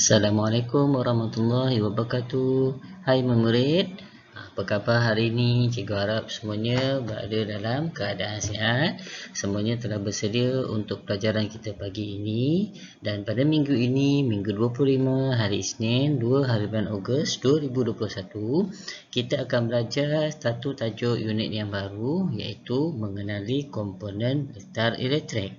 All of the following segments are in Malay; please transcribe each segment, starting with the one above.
Assalamualaikum warahmatullahi wabarakatuh. Hai murid, apa khabar hari ini? Cikgu harap semuanya berada dalam keadaan sihat. Semuanya telah bersedia untuk pelajaran kita pagi ini. Dan pada minggu ini, minggu 25 hari Isnin 2 harian Ogos 2021, kita akan belajar satu tajuk unit yang baru, iaitu mengenali komponen gitar elektrik.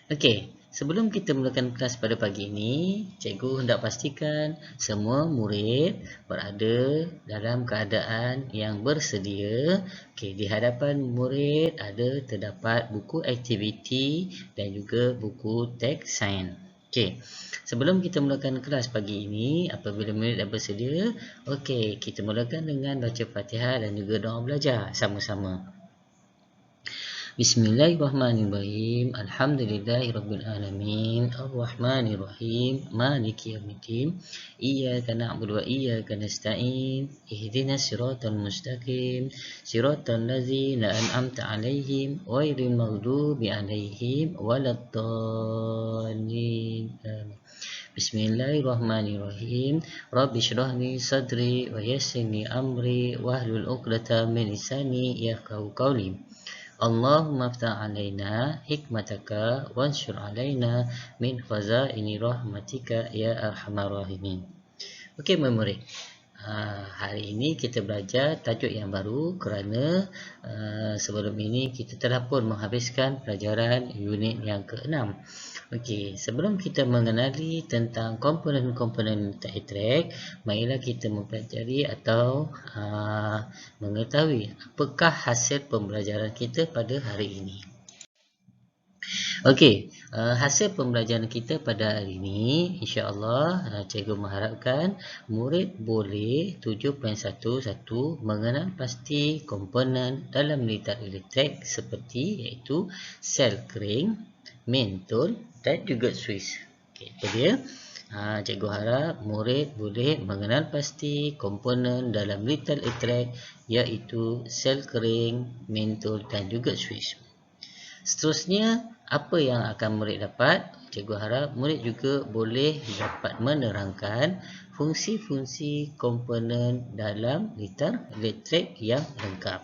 Okey, sebelum kita mulakan kelas pada pagi ini, cikgu hendak pastikan semua murid berada dalam keadaan yang bersedia. Okey, di hadapan murid ada terdapat buku aktiviti dan juga buku teks sains. Okey, sebelum kita mulakan kelas pagi ini, apabila murid dah bersedia, okey, kita mulakan dengan baca Fatihah dan juga doa belajar sama-sama. Bismillahirrahmanirrahim. Alhamdulillahirabbil alamin. Arrahmanirrahim. Maliki yaumiddin. Iyyaka na'budu wa iyyaka nasta'in. Ihdinas siratal mustaqim. Siratal ladzina an'amta 'alaihim ghairil maghdubi 'alaihim waladdallin. Bismillahirrahmanirrahim. Rabbi shrah li sadri wa yassir li amri wahlul 'uqdatam min lisani yafqahu qawli. Allahumma aftah alaina hikmataka wanshur alaina min khazaini rahmatika ya arhamar rahimin. Okey murid, hari ini kita belajar tajuk yang baru kerana sebelum ini kita telah pun menghabiskan pelajaran unit yang ke-6. Okey, sebelum kita mengenali tentang komponen-komponen elektrik, marilah kita mempelajari atau mengetahui apakah hasil pembelajaran kita pada hari ini. Okey, hasil pembelajaran kita pada hari ini, insya-Allah cikgu mengharapkan murid boleh 7.11 mengenal pasti komponen dalam gitar elektrik seperti iaitu sel kering, main tool dan juga switch. Okey, itu dia. Cikgu harap murid boleh mengenal pasti komponen dalam gitar elektrik iaitu sel kering, main tool dan juga switch. Seterusnya, apa yang akan murid dapat? Cikgu harap murid juga boleh dapat menerangkan fungsi-fungsi komponen dalam gitar elektrik yang lengkap.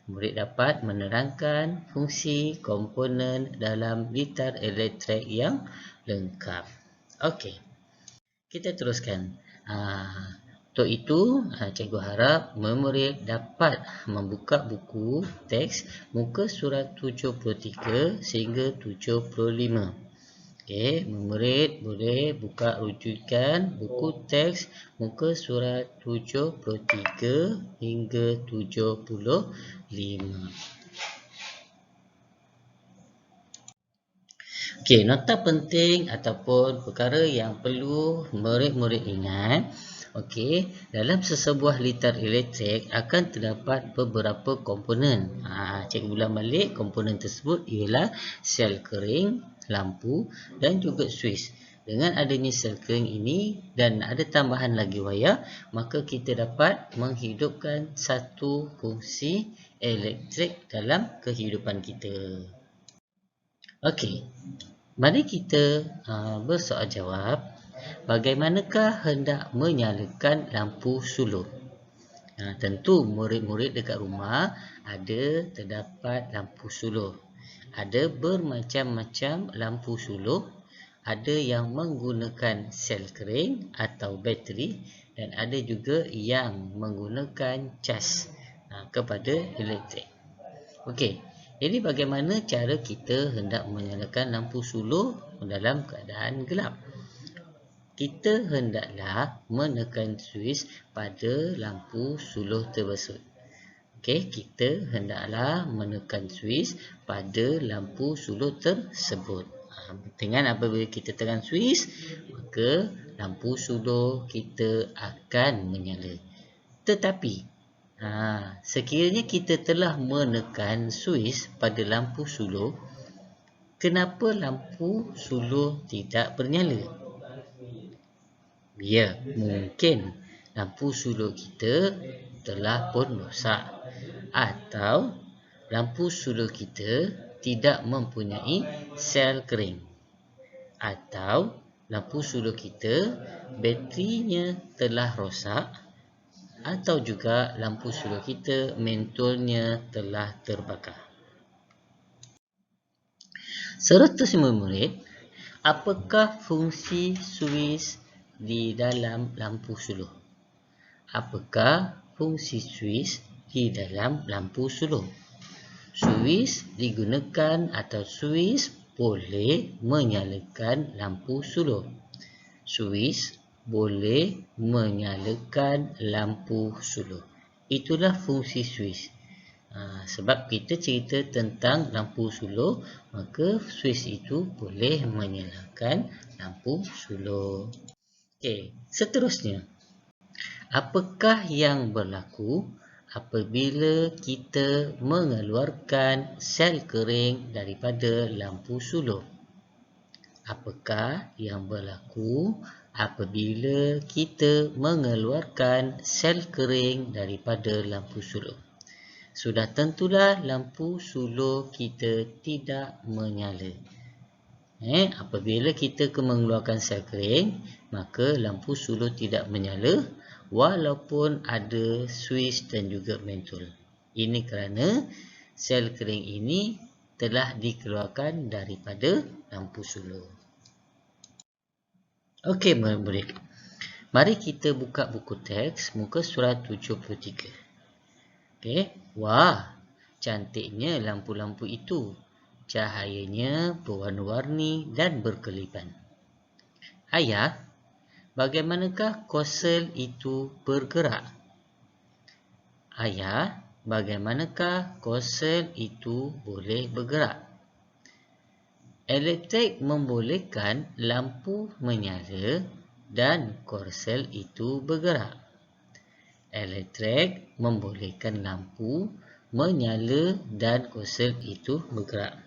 Murid dapat menerangkan fungsi komponen dalam gitar elektrik yang lengkap. Okey, kita teruskan. Untuk itu, cikgu harap murid dapat membuka buku teks muka surat 73 sehingga 75. Okey, murid boleh buka rujukan buku teks muka surat 73 hingga 75. Okey, nota penting ataupun perkara yang perlu murid-murid ingat. Okey, dalam sesebuah gitar elektrik akan terdapat beberapa komponen. Cikgu ulang balik, komponen tersebut ialah sel kering, lampu dan juga switch. Dengan adanya sel kering ini dan ada tambahan lagi wayar, maka kita dapat menghidupkan satu fungsi elektrik dalam kehidupan kita. Okey, mari kita bersoal jawab. Bagaimanakah hendak menyalakan lampu suluh? Tentu murid-murid dekat rumah terdapat lampu suluh. Ada bermacam-macam lampu suluh. Ada yang menggunakan sel kering atau bateri dan ada juga yang menggunakan cas kepada elektrik. Okey, jadi bagaimana cara kita hendak menyalakan lampu suluh dalam keadaan gelap? Kita hendaklah menekan switch pada lampu suluh tersebut. Okey, kita hendaklah menekan switch pada lampu suluh tersebut. Dengan apabila kita tekan switch, maka lampu suluh kita akan menyala. Tetapi, sekiranya kita telah menekan switch pada lampu suluh, kenapa lampu suluh tidak bernyala? Ya, mungkin lampu suluh kita telah pun rosak atau lampu suluh kita tidak mempunyai sel kering atau lampu suluh kita baterinya telah rosak, atau juga lampu suluh kita mentolnya telah terbakar. Serta semua murid, apakah fungsi suis di dalam lampu suluh? Apakah fungsi suis di dalam lampu suluh? Suis digunakan atau suis boleh menyalakan lampu suluh. Suis boleh menyalakan lampu suluh. Itulah fungsi suis. Sebab kita cerita tentang lampu suluh, maka suis itu boleh menyalakan lampu suluh. Okey, seterusnya. Apakah yang berlaku apabila kita mengeluarkan sel kering daripada lampu suluh? Apakah yang berlaku apabila kita mengeluarkan sel kering daripada lampu suluh? Sudah tentulah lampu suluh kita tidak menyala. Apabila kita mengeluarkan sel kering, maka lampu suluh tidak menyala walaupun ada suis dan juga mentol. Ini kerana sel kering ini telah dikeluarkan daripada lampu suluh. Okey murid-murid, mari kita buka buku teks muka surat 73. Okey, wah, cantiknya lampu-lampu itu. Cahayanya berwarna-warni dan berkelipan. Ayah, bagaimanakah konsel itu bergerak? Ayah, bagaimanakah konsel itu boleh bergerak? Elektrik membolehkan lampu menyala dan konsel itu bergerak. Elektrik membolehkan lampu menyala dan konsel itu bergerak.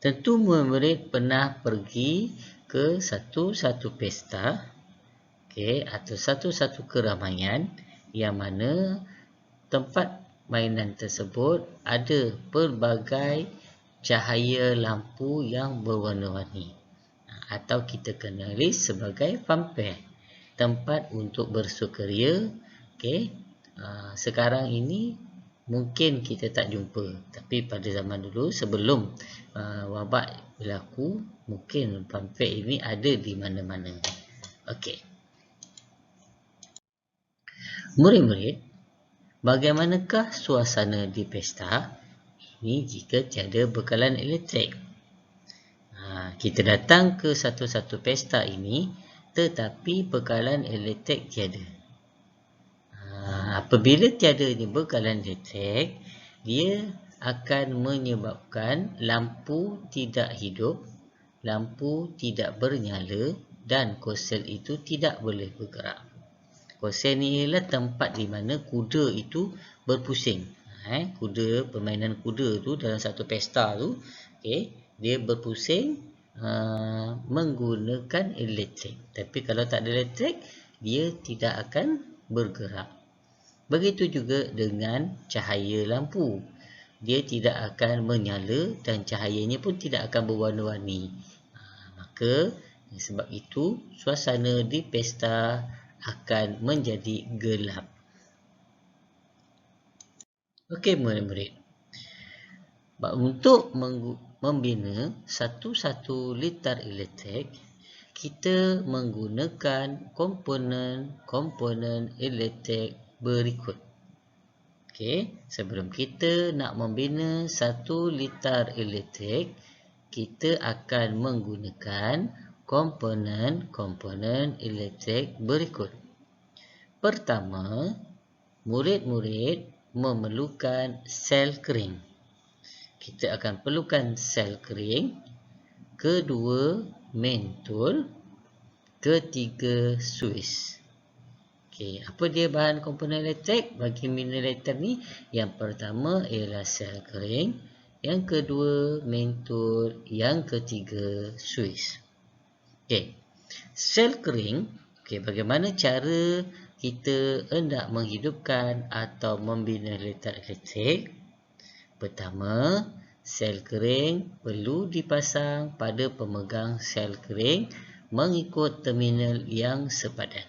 Tentu murid pernah pergi ke satu-satu pesta, atau satu-satu keramaian yang mana tempat mainan tersebut ada pelbagai cahaya lampu yang berwarna-warni, atau kita kenali sebagai funfair, tempat untuk bersukaria. Sekarang ini mungkin kita tak jumpa, tapi pada zaman dulu sebelum wabak berlaku, mungkin funfair ini ada di mana-mana. Okey. Murid-murid, bagaimanakah suasana di pesta ini jika tiada bekalan elektrik? Kita datang ke satu-satu pesta ini tetapi bekalan elektrik tiada. Apabila tiadanya bekalan elektrik, dia akan menyebabkan lampu tidak hidup, lampu tidak bernyala dan konsel itu tidak boleh bergerak. Konsel ni ialah tempat di mana kuda itu berpusing. Kuda, permainan kuda tu dalam satu pesta tu, dia berpusing menggunakan elektrik. Tapi kalau tak ada elektrik, dia tidak akan bergerak. Begitu juga dengan cahaya lampu. Dia tidak akan menyala dan cahayanya pun tidak akan berwarna-warni. Maka sebab itu suasana di pesta akan menjadi gelap. Okey murid-murid. Untuk membina satu-satu liter elektrik, kita menggunakan komponen elektrik berikut. Sebelum kita nak membina 1 liter elektrik, kita akan menggunakan komponen elektrik berikut. Pertama, murid-murid memerlukan sel kering. Kita akan perlukan sel kering. Kedua, mentol. Ketiga, suis. Apa dia bahan komponen elektrik bagi membina elektrik ni? Yang pertama ialah sel kering, yang kedua mentol, yang ketiga suis. Sel kering, bagaimana cara kita hendak menghidupkan atau membina elektrik? Pertama, sel kering perlu dipasang pada pemegang sel kering mengikut terminal yang sepadan.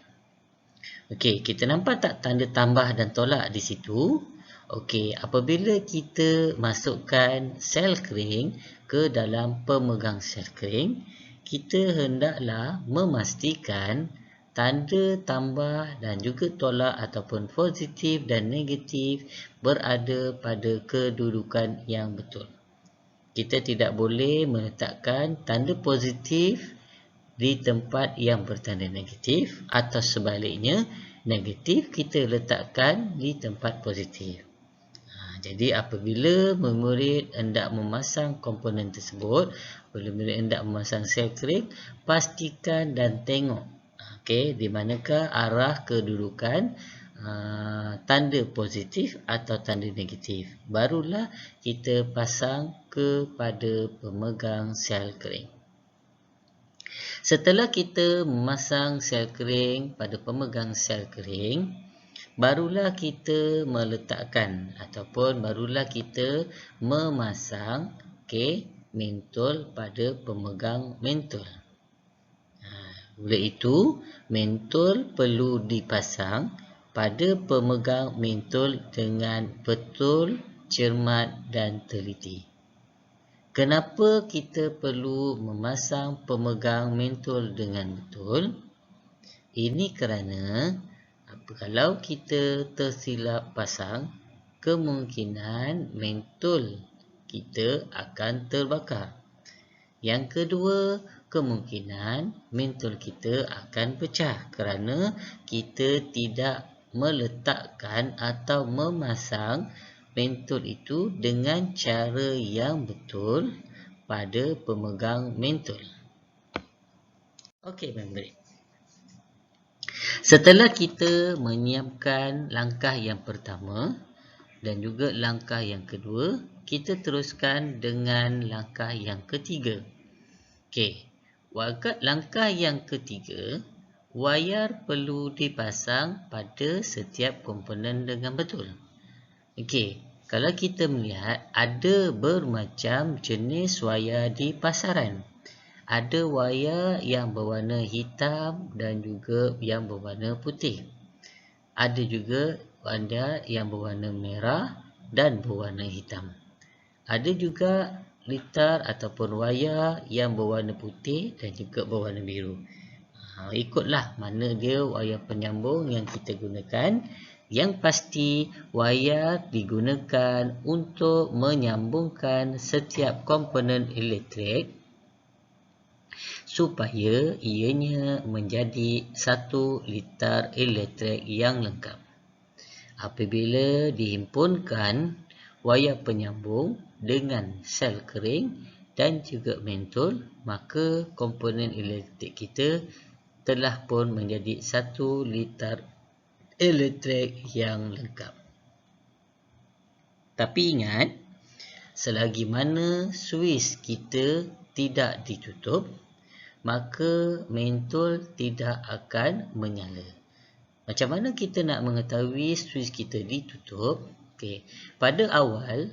Okey, kita nampak tak tanda tambah dan tolak di situ? Okey, apabila kita masukkan sel kering ke dalam pemegang sel kering, kita hendaklah memastikan tanda tambah dan juga tolak ataupun positif dan negatif berada pada kedudukan yang betul. Kita tidak boleh meletakkan tanda positif di tempat yang bertanda negatif atau sebaliknya, negatif kita letakkan di tempat positif. Jadi apabila murid hendak memasang komponen tersebut, apabila murid hendak memasang sel kering, pastikan dan tengok di manakah arah kedudukan tanda positif atau tanda negatif. Barulah kita pasang kepada pemegang sel kering. Setelah kita memasang sel kering pada pemegang sel kering, barulah kita meletakkan ataupun barulah kita memasang mentol pada pemegang mentol. Oleh itu, mentol perlu dipasang pada pemegang mentol dengan betul, cermat dan teliti. Kenapa kita perlu memasang pemegang mentol dengan betul? Ini kerana kalau kita tersilap pasang, kemungkinan mentol kita akan terbakar. Yang kedua, kemungkinan mentol kita akan pecah kerana kita tidak meletakkan atau memasang mentol itu dengan cara yang betul pada pemegang mentol. Okey, murid. Setelah kita menyiapkan langkah yang pertama dan juga langkah yang kedua, kita teruskan dengan langkah yang ketiga. Okey, langkah yang ketiga, wayar perlu dipasang pada setiap komponen dengan betul. Okey, kalau kita melihat ada bermacam jenis wayar di pasaran. Ada wayar yang berwarna hitam dan juga yang berwarna putih. Ada juga wayar yang berwarna merah dan berwarna hitam. Ada juga litar ataupun wayar yang berwarna putih dan juga berwarna biru. Ikutlah mana dia wayar penyambung yang kita gunakan. Yang pasti, wayar digunakan untuk menyambungkan setiap komponen elektrik supaya ianya menjadi satu litar elektrik yang lengkap. Apabila dihimpunkan wayar penyambung dengan sel kering dan juga mentol, maka komponen elektrik kita telah pun menjadi satu litar elektrik yang lengkap. Tapi ingat, selagi mana suis kita tidak ditutup, maka mentol tidak akan menyala. Macam mana kita nak mengetahui suis kita ditutup? Pada awal,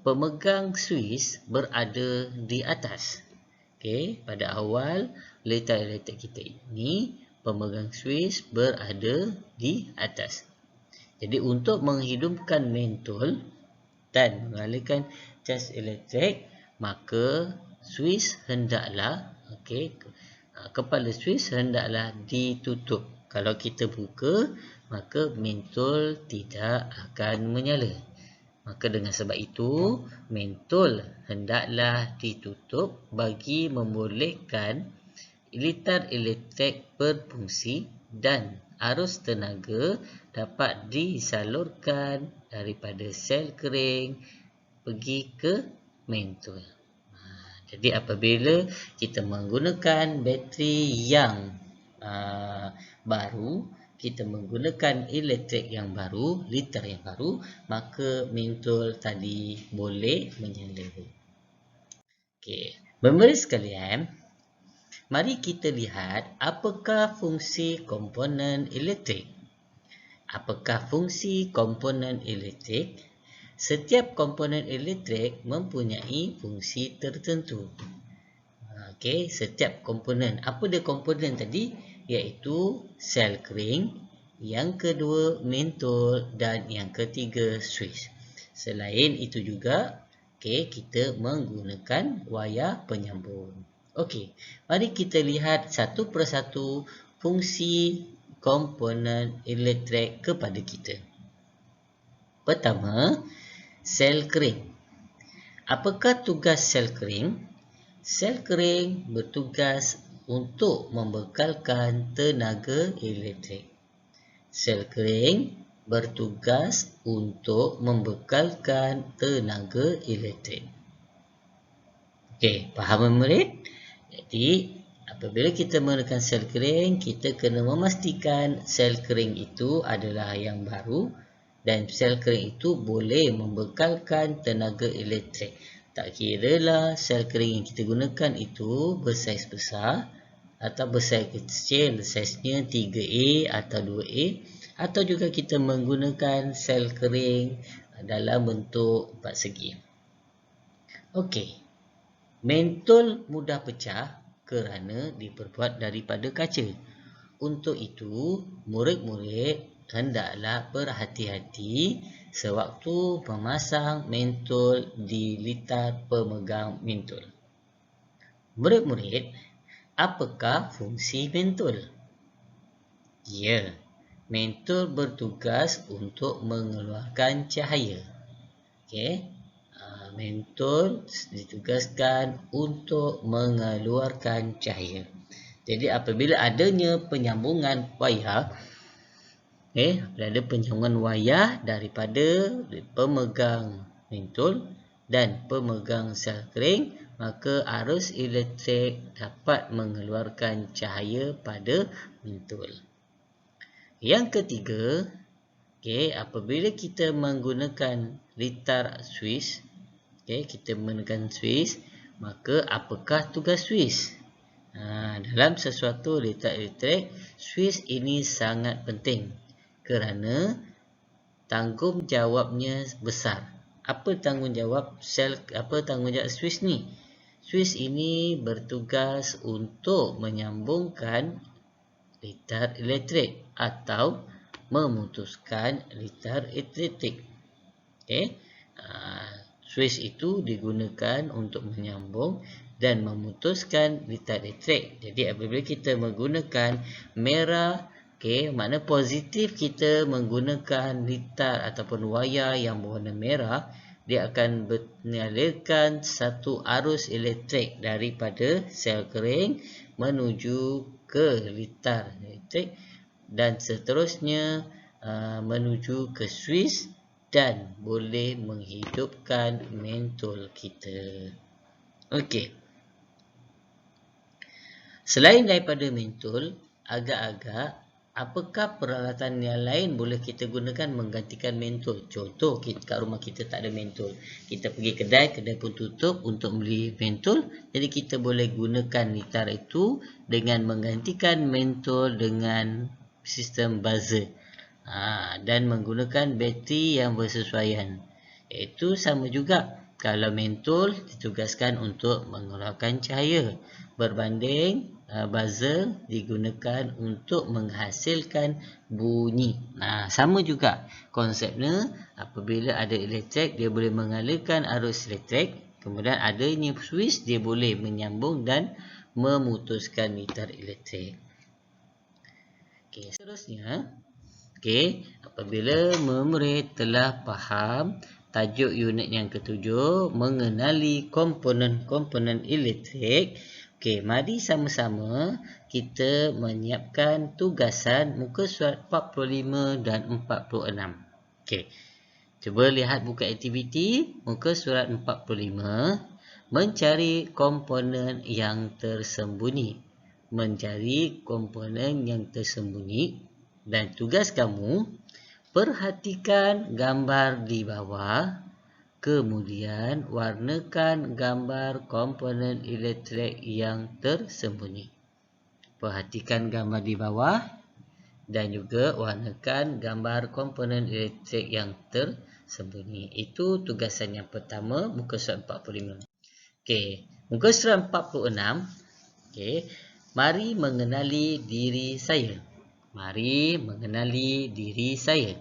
pemegang suis berada di atas. Pada awal litar elektrik kita ini, pemegang suis berada di atas. Jadi untuk menghidupkan mentol dan mengalirkan cas elektrik, maka suis hendaklah kepala suis hendaklah ditutup. Kalau kita buka, maka mentol tidak akan menyala. Maka dengan sebab itu, mentol hendaklah ditutup bagi membolehkan litar elektrik berfungsi dan arus tenaga dapat disalurkan daripada sel kering pergi ke mentol. Jadi apabila kita menggunakan bateri yang baru, kita menggunakan elektrik yang baru, litar yang baru, maka mentol tadi boleh menyala. Murid sekalian, mari kita lihat apakah fungsi komponen elektrik. Apakah fungsi komponen elektrik? Setiap komponen elektrik mempunyai fungsi tertentu. Okey, setiap komponen. Apa dia komponen tadi? Iaitu sel kering, yang kedua mentol dan yang ketiga Swiss. Selain itu juga, okey, kita menggunakan wayar penyambung. Okey, mari kita lihat satu persatu fungsi komponen elektrik kepada kita. Pertama, sel kering. Apakah tugas sel kering? Sel kering bertugas untuk membekalkan tenaga elektrik. Sel kering bertugas untuk membekalkan tenaga elektrik. Okey, faham murid? Jadi, apabila kita menggunakan sel kering, kita kena memastikan sel kering itu adalah yang baru dan sel kering itu boleh membekalkan tenaga elektrik. Tak kiralah sel kering yang kita gunakan itu bersaiz besar atau bersaiz kecil, saiznya 3A atau 2A, atau juga kita menggunakan sel kering dalam bentuk empat segi. Okey, mentol mudah pecah kerana diperbuat daripada kaca. Untuk itu, murid-murid hendaklah berhati-hati sewaktu memasang mentol di litar pemegang mentol. Murid-murid, apakah fungsi mentol? Ya, mentol bertugas untuk mengeluarkan cahaya. Okey, mentol ditugaskan untuk mengeluarkan cahaya. Jadi apabila adanya penyambungan wayar, ada penyambungan wayar daripada pemegang mentol dan pemegang sel kering, maka arus elektrik dapat mengeluarkan cahaya pada mentol. Yang ketiga, apabila kita menggunakan litar Swiss, kita menggunakan Swiss, maka apakah tugas Swiss? Dalam sesuatu litar elektrik, Swiss ini sangat penting kerana tanggungjawabnya besar. Apa tanggungjawab Swiss ni? Swiss ini bertugas untuk menyambungkan litar elektrik atau memutuskan litar elektrik. Swiss itu digunakan untuk menyambung dan memutuskan litar elektrik. Jadi apabila kita menggunakan merah, makna positif kita menggunakan litar ataupun wayar yang berwarna merah, dia akan mengalirkan satu arus elektrik daripada sel kering menuju ke litar elektrik dan seterusnya menuju ke Swiss dan boleh menghidupkan mentol kita. Okey. Selain daripada mentol, agak-agak apakah peralatan yang lain boleh kita gunakan menggantikan mentol? Contoh, kat rumah kita tak ada mentol. Kita pergi kedai pun tutup untuk beli mentol. Jadi kita boleh gunakan litar itu dengan menggantikan mentol dengan sistem buzzer. Dan menggunakan bateri yang bersesuaian. Itu sama juga. Kalau mentol ditugaskan untuk mengeluarkan cahaya, berbanding buzzer digunakan untuk menghasilkan bunyi. Sama juga konsepnya. Apabila ada elektrik, dia boleh mengalirkan arus elektrik. Kemudian adanya Swiss, dia boleh menyambung dan memutuskan litar elektrik. Okey, seterusnya, apabila murid telah faham tajuk unit yang ketujuh, mengenali komponen-komponen elektrik, mari sama-sama kita menyiapkan tugasan muka surat 45 dan 46. Cuba lihat buku aktiviti muka surat 45, mencari komponen yang tersembunyi. Mencari komponen yang tersembunyi. Dan tugas kamu, perhatikan gambar di bawah, kemudian warnakan gambar komponen elektrik yang tersembunyi. Perhatikan gambar di bawah dan juga warnakan gambar komponen elektrik yang tersembunyi. Itu tugasan yang pertama, muka surat 45. Muka surat 46, Okey. Mari mengenali diri saya. Mari mengenali diri saya.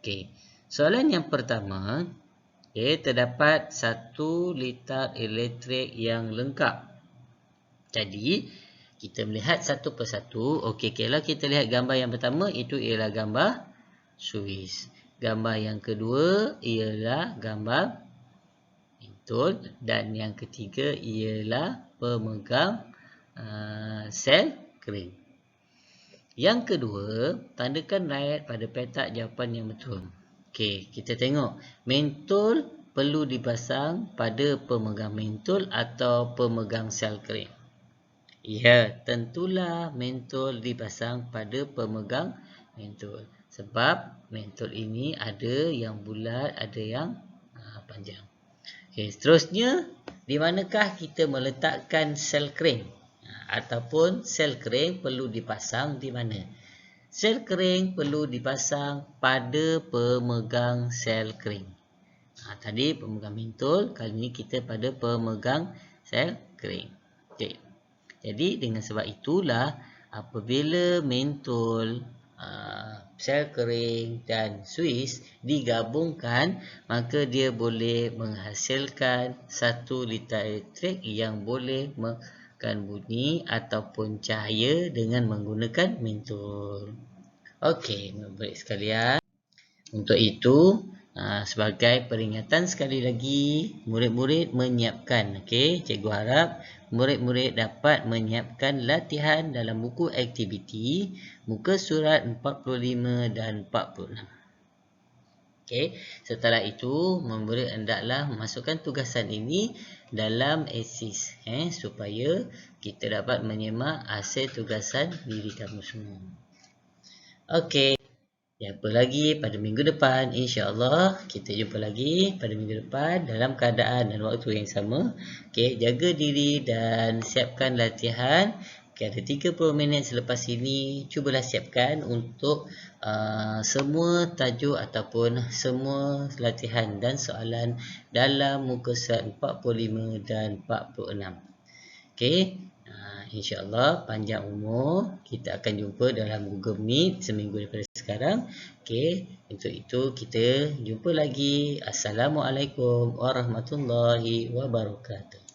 Okey. Soalan yang pertama, terdapat satu litar elektrik yang lengkap. Jadi, kita melihat satu persatu. Okey, kalau kita lihat gambar yang pertama, itu ialah gambar suis. Gambar yang kedua ialah gambar mentol. Dan yang ketiga ialah pemegang sel kering. Yang kedua, tandakan rakyat pada petak jawapan yang betul. Okey, kita tengok. Mentol perlu dipasang pada pemegang mentol atau pemegang sel kering. Ya, tentulah mentol dipasang pada pemegang mentol. Sebab mentol ini ada yang bulat, ada yang panjang. Okey, seterusnya, di manakah kita meletakkan sel kering? Ataupun sel kering perlu dipasang di mana? Sel kering perlu dipasang pada pemegang sel kering. Tadi pemegang mentol, kali ini kita pada pemegang sel kering. Okey. Jadi dengan sebab itulah apabila mentol, sel kering dan suis digabungkan, maka dia boleh menghasilkan satu litar elektrik yang boleh bunyi ataupun cahaya dengan menggunakan mentol. Okey, murid sekalian. Untuk itu, sebagai peringatan sekali lagi, murid-murid menyiapkan. Okey, cikgu harap murid-murid dapat menyiapkan latihan dalam buku aktiviti muka surat 45 dan 46. Okey, setelah itu murid hendaklah memasukkan tugasan ini dalam eksis supaya kita dapat menyemak hasil tugasan diri kamu semua. Okey, apa lagi pada minggu depan, insya-Allah kita jumpa lagi pada minggu depan dalam keadaan dan waktu yang sama. Okey, jaga diri dan siapkan latihan. Okay, ada 30 minit selepas ini, cubalah siapkan untuk semua tajuk ataupun semua latihan dan soalan dalam muka surat 45 dan 46. Okey, insya-Allah panjang umur kita akan jumpa dalam Google Meet seminggu daripada sekarang. Okey, untuk itu kita jumpa lagi. Assalamualaikum warahmatullahi wabarakatuh.